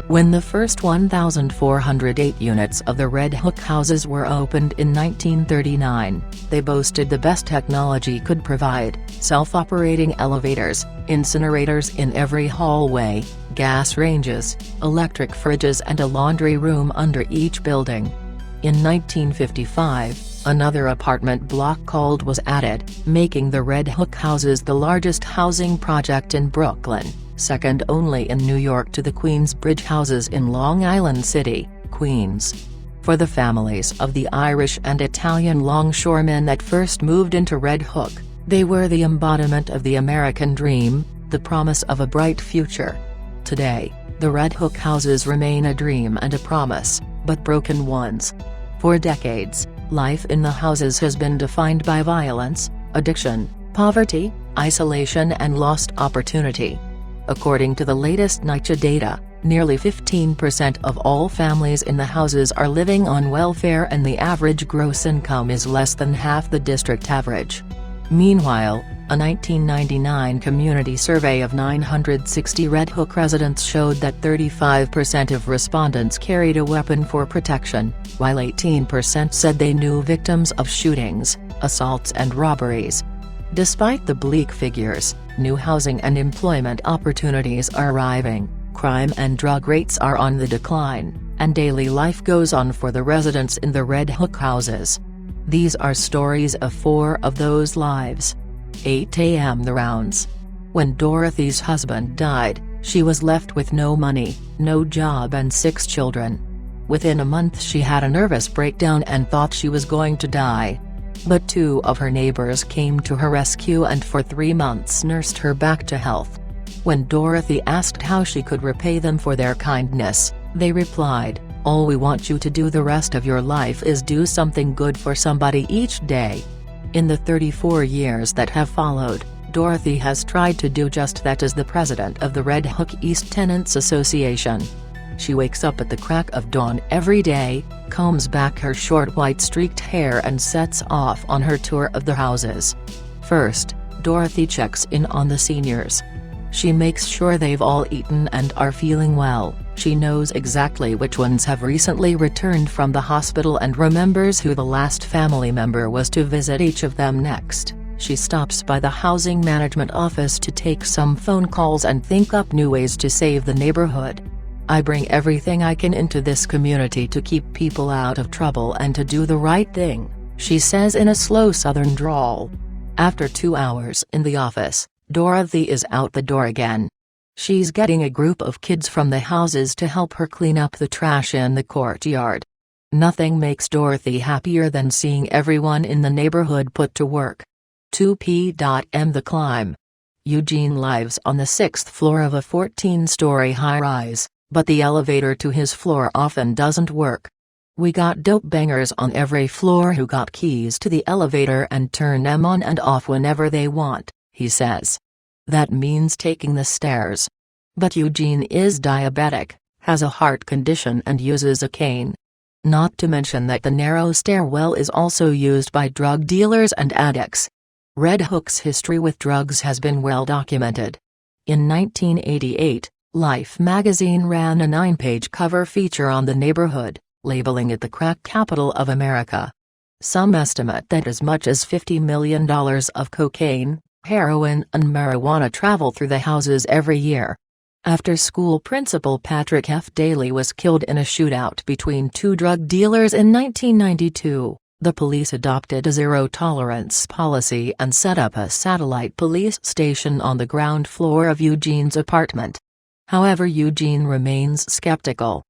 When the first 1,408 units of the Red Hook houses were opened in 1939, they boasted the best technology could provide: self-operating elevators, incinerators in every hallway, gas ranges, electric fridges and a laundry room under each building. In 1955, another apartment block called was added, making the Red Hook houses the largest housing project in Brooklyn, second only in New York to the Queensbridge houses in Long Island City, Queens. For the families of the Irish and Italian longshoremen that first moved into Red Hook, they were the embodiment of the American dream, the promise of a bright future. Today, the Red Hook houses remain a dream and a promise, but broken ones. For decades, life in the houses has been defined by violence, addiction, poverty, isolation and lost opportunity. According to the latest NYC data, nearly 15% of all families in the houses are living on welfare and the average gross income is less than half the district average. Meanwhile, a 1999 community survey of 960 Red Hook residents showed that 35% of respondents carried a weapon for protection, while 18% said they knew victims of shootings, assaults and robberies. Despite the bleak figures, new housing and employment opportunities are arriving, crime and drug rates are on the decline, and daily life goes on for the residents in the Red Hook houses. These are stories of 4 of those lives. 8 a.m. The rounds. When Dorothy's husband died, she was left with no money, no job and 6 children. Within a month she had a nervous breakdown and thought she was going to die. But 2 of her neighbors came to her rescue and for 3 months nursed her back to health. When Dorothy asked how she could repay them for their kindness, they replied, "All we want you to do the rest of your life is do something good for somebody each day." In the 34 years that have followed, Dorothy has tried to do just that as the president of the Red Hook East Tenants Association. She wakes up at the crack of dawn every day, combs back her short white streaked hair and sets off on her tour of the houses. First, Dorothy checks in on the seniors. She makes sure they've all eaten and are feeling well. She knows exactly which ones have recently returned from the hospital and remembers who the last family member was to visit each of them next. She stops by the housing management office to take some phone calls and think up new ways to save the neighborhood. "I bring everything I can into this community to keep people out of trouble and to do the right thing," she says in a slow southern drawl. After 2 hours in the office, Dorothy is out the door again. She's getting a group of kids from the houses to help her clean up the trash in the courtyard. Nothing makes Dorothy happier than seeing everyone in the neighborhood put to work. 2 p.m. The climb. Eugene lives on the 6th floor of a 14-story high-rise, but the elevator to his floor often doesn't work. "We got dope bangers on every floor who got keys to the elevator and turn them on and off whenever they want," he says. That means taking the stairs. But Eugene is diabetic, has a heart condition and uses a cane. Not to mention that the narrow stairwell is also used by drug dealers and addicts. Red Hook's history with drugs has been well documented. In 1988, Life magazine ran a 9-page cover feature on the neighborhood, labeling it the crack capital of America. Some estimate that as much as $50 million of cocaine, heroin and marijuana travel through the houses every year. After-school principal Patrick F. Daly was killed in a shootout between 2 drug dealers in 1992. The police adopted a zero-tolerance policy and set up a satellite police station on the ground floor of Eugene's apartment. However, Eugene remains skeptical.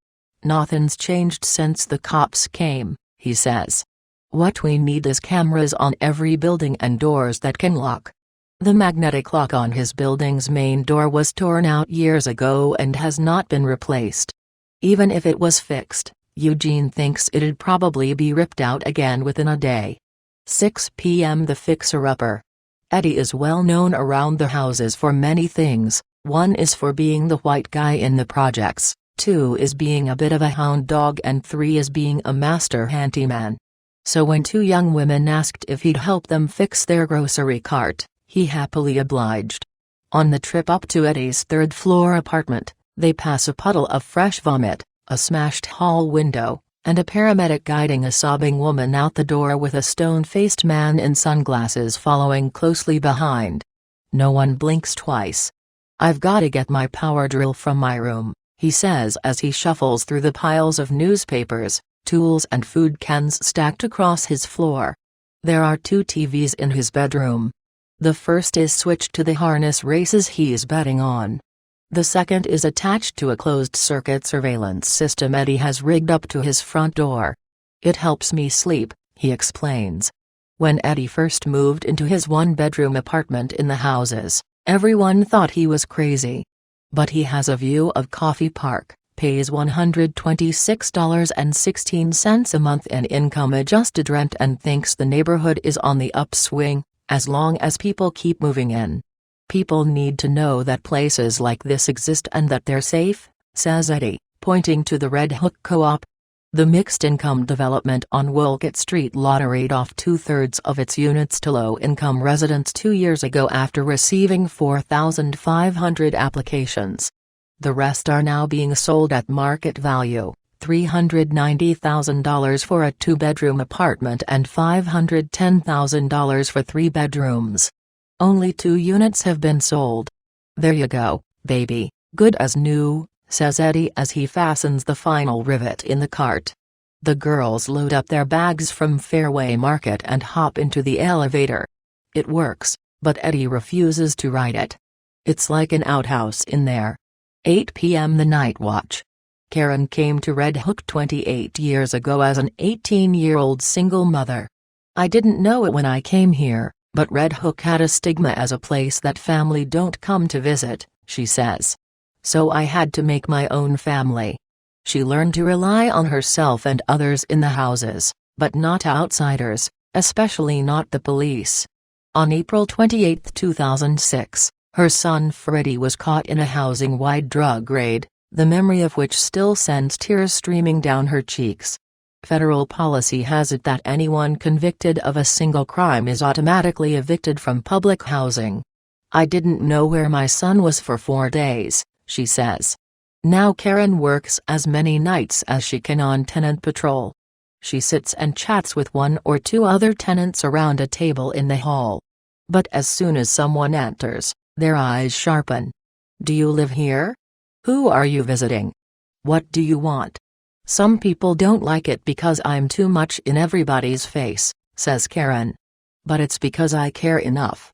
"Nothing's changed since the cops came," he says. "What we need is cameras on every building and doors that can lock." The magnetic lock on his building's main door was torn out years ago and has not been replaced. Even if it was fixed, Eugene thinks it'd probably be ripped out again within a day. 6 p.m. The fixer-upper. Eddie is well known around the houses for many things. 1 is for being the white guy in the projects, 2 is being a bit of a hound dog and 3 is being a master handyman. So when 2 young women asked if he'd help them fix their grocery cart, he happily obliged. On the trip up to Eddie's 3rd-floor apartment, They pass a puddle of fresh vomit, a smashed hall window, and a paramedic guiding a sobbing woman out the door with a stone-faced man in sunglasses following closely behind. No one blinks twice. "I've gotta get my power drill from my room," he says as he shuffles through the piles of newspapers, tools and food cans stacked across his floor. There are 2 TVs in his bedroom. The first is switched to the harness races he's betting on. The second is attached to a closed-circuit surveillance system Eddie has rigged up to his front door. "It helps me sleep," he explains. When Eddie first moved into his 1-bedroom apartment in the houses, everyone thought he was crazy. But he has a view of Coffee Park, pays $126.16 a month in income-adjusted rent and thinks the neighborhood is on the upswing, as long as people keep moving in. "People need to know that places like this exist and that they're safe," says Eddie, pointing to the Red Hook Co-op. The mixed-income development on Wolcott Street lotteried off 2/3 of its units to low-income residents 2 years ago after receiving 4,500 applications. The rest are now being sold at market value, $390,000 for a 2-bedroom apartment and $510,000 for 3 bedrooms. Only 2 units have been sold. "There you go, baby, good as new," says Eddie as he fastens the final rivet in the cart. The girls load up their bags from Fairway Market and hop into the elevator. It works, but Eddie refuses to ride it. It's like an outhouse in there. 8 p.m. The night watch. Karen came to Red Hook 28 years ago as an 18-year-old single mother. "I didn't know it when I came here, but Red Hook had a stigma as a place that family don't come to visit," she says. "So I had to make my own family." She learned to rely on herself and others in the houses, but not outsiders, especially not the police. On April 28, 2006, her son Freddie was caught in a housing-wide drug raid, the memory of which still sends tears streaming down her cheeks. Federal policy has it that anyone convicted of a single crime is automatically evicted from public housing. "I didn't know where my son was for 4 days," she says. Now Karen works as many nights as she can on tenant patrol. She sits and chats with 1 or 2 other tenants around a table in the hall. But as soon as someone enters, their eyes sharpen. "Do you live here? Who are you visiting? What do you want?" "Some people don't like it because I'm too much in everybody's face," says Karen. "But it's because I care enough.